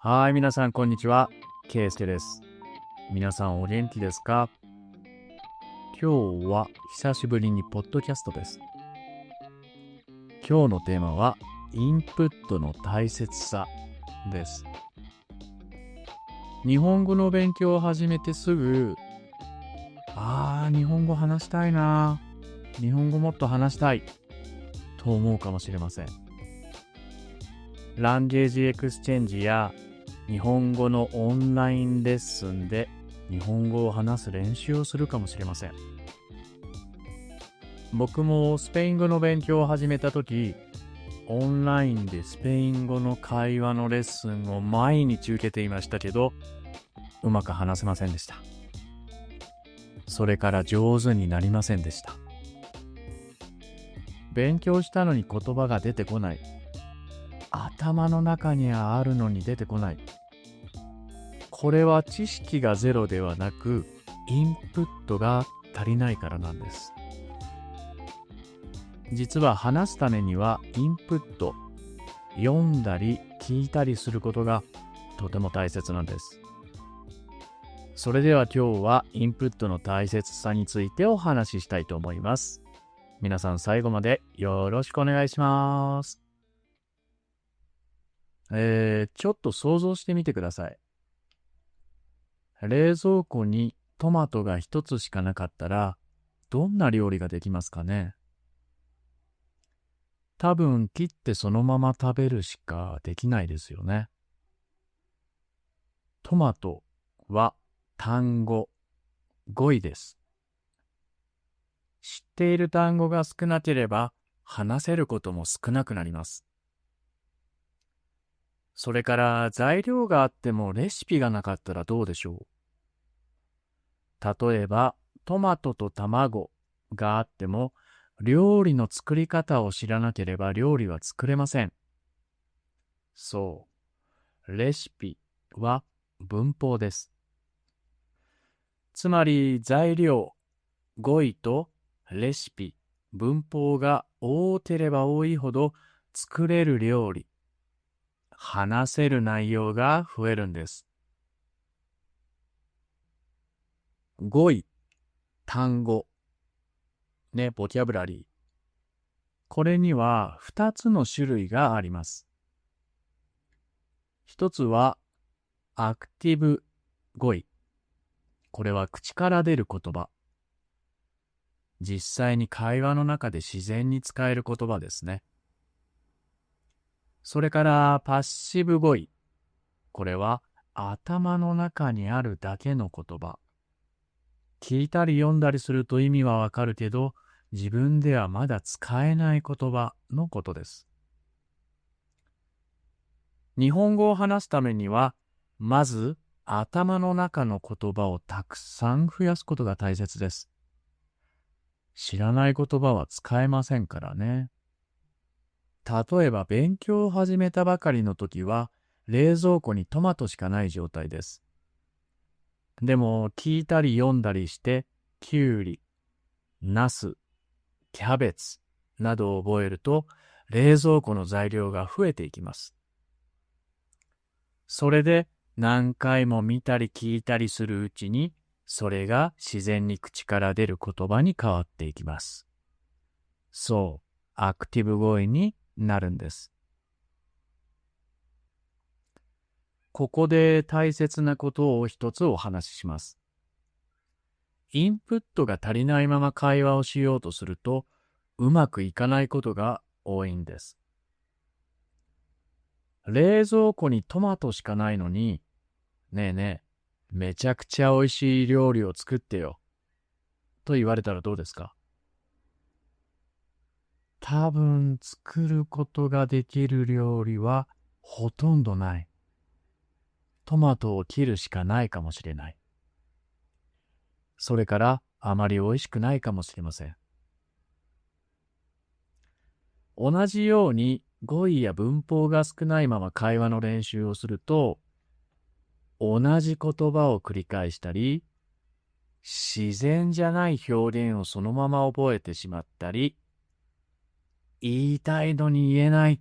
はい、皆さん、こんにちは。ケイスケです。皆さん、お元気ですか？今日は久しぶりにポッドキャストです。今日のテーマは、インプットの大切さです。日本語の勉強を始めてすぐ、日本語話したいな。日本語もっと話したい。と思うかもしれません。ランゲージエクスチェンジや日本語のオンラインレッスンで日本語を話す練習をするかもしれません。僕もスペイン語の勉強を始めたとき、オンラインでスペイン語の会話のレッスンを毎日受けていましたけど、うまく話せませんでした。それから上手になりませんでした。勉強したのに言葉が出てこない。頭の中にはあるのに出てこない。これは知識がゼロではなく、インプットが足りないからなんです。実は話すためにはインプット、読んだり聞いたりすることがとても大切なんです。それでは今日はインプットの大切さについてお話ししたいと思います。皆さん最後までよろしくお願いします。ちょっと想像してみてください。冷蔵庫にトマトが一つしかなかったら、どんな料理ができますかね？多分切ってそのまま食べるしかできないですよね。トマトは単語、語彙です。知っている単語が少なければ話せることも少なくなります。それから材料があってもレシピがなかったらどうでしょう？例えばトマトと卵があっても料理の作り方を知らなければ料理は作れません。そう、レシピは文法です。つまり材料、語彙とレシピ、文法が多ければ多いほど作れる料理、話せる内容が増えるんです。語彙、単語、ボキャブラリー。これには2つの種類があります。一つはアクティブ語彙。これは口から出る言葉。実際に会話の中で自然に使える言葉ですね。それからパッシブ語彙。これは頭の中にあるだけの言葉。聞いたり読んだりすると意味はわかるけど、自分ではまだ使えない言葉のことです。日本語を話すためには、まず頭の中の言葉をたくさん増やすことが大切です。知らない言葉は使えませんからね。例えば勉強を始めたばかりの時は、冷蔵庫にトマトしかない状態です。でも聞いたり読んだりして、きゅうり、ナス、キャベツなどを覚えると、冷蔵庫の材料が増えていきます。それで何回も見たり聞いたりするうちに、それが自然に口から出る言葉に変わっていきます。そう、アクティブ語彙になるんです。ここで大切なことを一つお話しします。インプットが足りないまま会話をしようとすると、うまくいかないことが多いんです。冷蔵庫にトマトしかないのに、ねえねえ、めちゃくちゃ美味しい料理を作ってよ。と言われたらどうですか？多分作ることができる料理はほとんどない。トマトを切るしかないかもしれない。それからあまり美味しくないかもしれません。同じように語彙や文法が少ないまま会話の練習をすると、同じ言葉を繰り返したり、自然じゃない表現をそのまま覚えてしまったり、言いたいのに言えない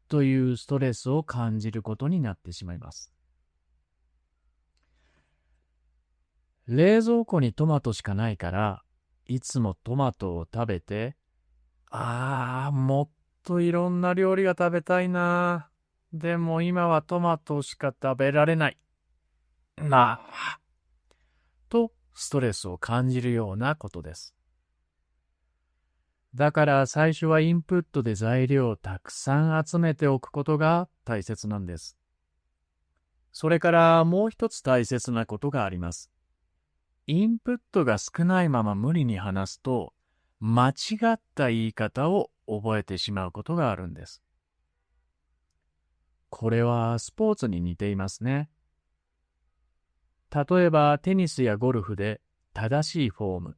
というストレスを感じることになってしまいます。冷蔵庫にトマトしかないから、いつもトマトを食べて、もっといろんな料理が食べたいな。でも今はトマトしか食べられない。とストレスを感じるようなことです。だから最初はインプットで材料をたくさん集めておくことが大切なんです。それからもう一つ大切なことがあります。インプットが少ないまま無理に話すと、間違った言い方を覚えてしまうことがあるんです。これはスポーツに似ていますね。例えばテニスやゴルフで正しいフォーム、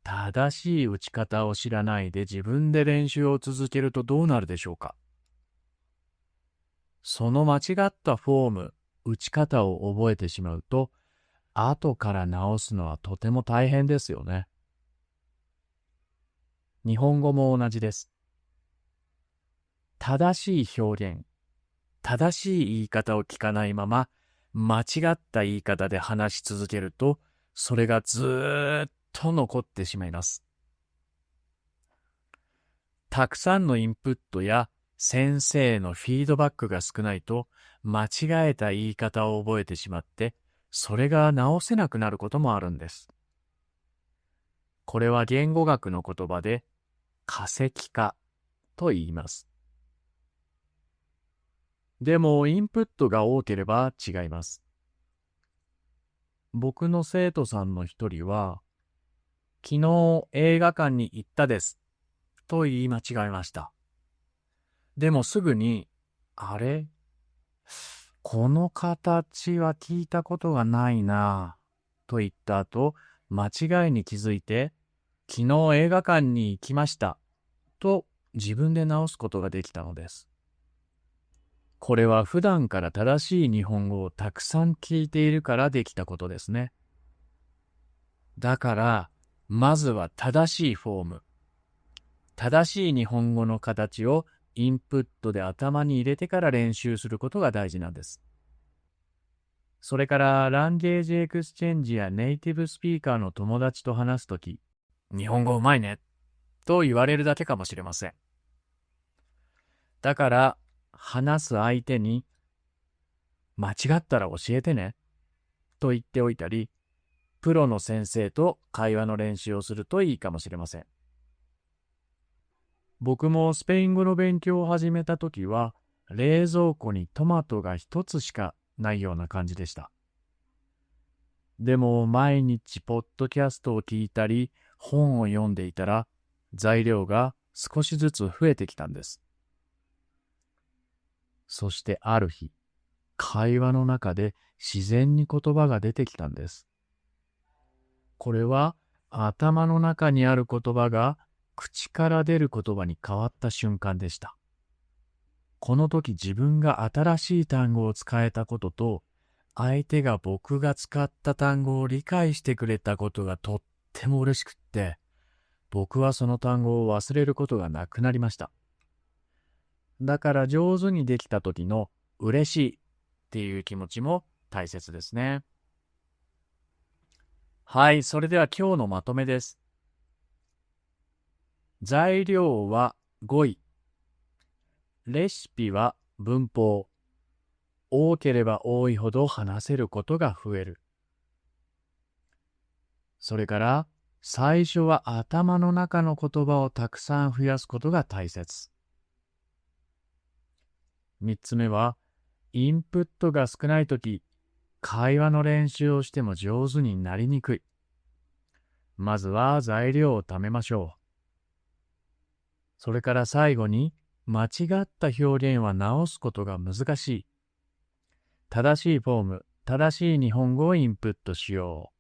正しい打ち方を知らないで自分で練習を続けるとどうなるでしょうか。その間違ったフォーム、打ち方を覚えてしまうと、後から直すのはとても大変ですよね。日本語も同じです。正しい表現、正しい言い方を聞かないまま、間違った言い方で話し続けると、それがずーっと残ってしまいます。たくさんのインプットや先生のフィードバックが少ないと、間違えた言い方を覚えてしまって、それが直せなくなることもあるんです。これは言語学の言葉で、化石化と言います。でも、インプットが多ければ違います。僕の生徒さんの一人は、昨日映画館に行ったですと言い間違えました。でもすぐに、あれこの形は聞いたことがないなと言った後、間違いに気づいて、昨日映画館に行きましたと自分で直すことができたのです。これは普段から正しい日本語をたくさん聞いているからできたことですね。だから、まずは正しいフォーム、正しい日本語の形をインプットで頭に入れてから練習することが大事なんです。それからランゲージエクスチェンジやネイティブスピーカーの友達と話すとき、日本語うまいねと言われるだけかもしれません。だから話す相手に間違ったら教えてねと言っておいたり、プロの先生と会話の練習をするといいかもしれません。僕もスペイン語の勉強を始めたときは、冷蔵庫にトマトが一つしかないような感じでした。でも毎日ポッドキャストを聞いたり本を読んでいたら材料が少しずつ増えてきたんです。そしてある日、会話の中で自然に言葉が出てきたんです。これは頭の中にある言葉が口から出る言葉に変わった瞬間でした。この時自分が新しい単語を使えたことと、相手が僕が使った単語を理解してくれたことがとっても嬉しくって、僕はその単語を忘れることがなくなりました。だから上手にできた時の嬉しいっていう気持ちも大切ですね。はい、それでは今日のまとめです。材料は語彙。レシピは文法。多ければ多いほど話せることが増える。それから、最初は頭の中の言葉をたくさん増やすことが大切。3つ目は、インプットが少ないとき、会話の練習をしても上手になりにくい。まずは材料を貯めましょう。それから最後に、間違った表現は直すことが難しい。正しいフォーム、正しい日本語をインプットしよう。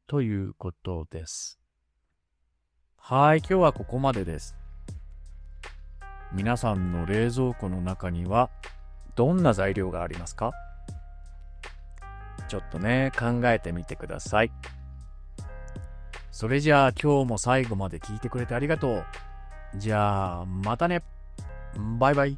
ということです。はい、今日はここまでです。皆さんの冷蔵庫の中にはどんな材料がありますか？ちょっとね、考えてみてください。それじゃあ今日も最後まで聞いてくれてありがとう。じゃあまたね。バイバイ。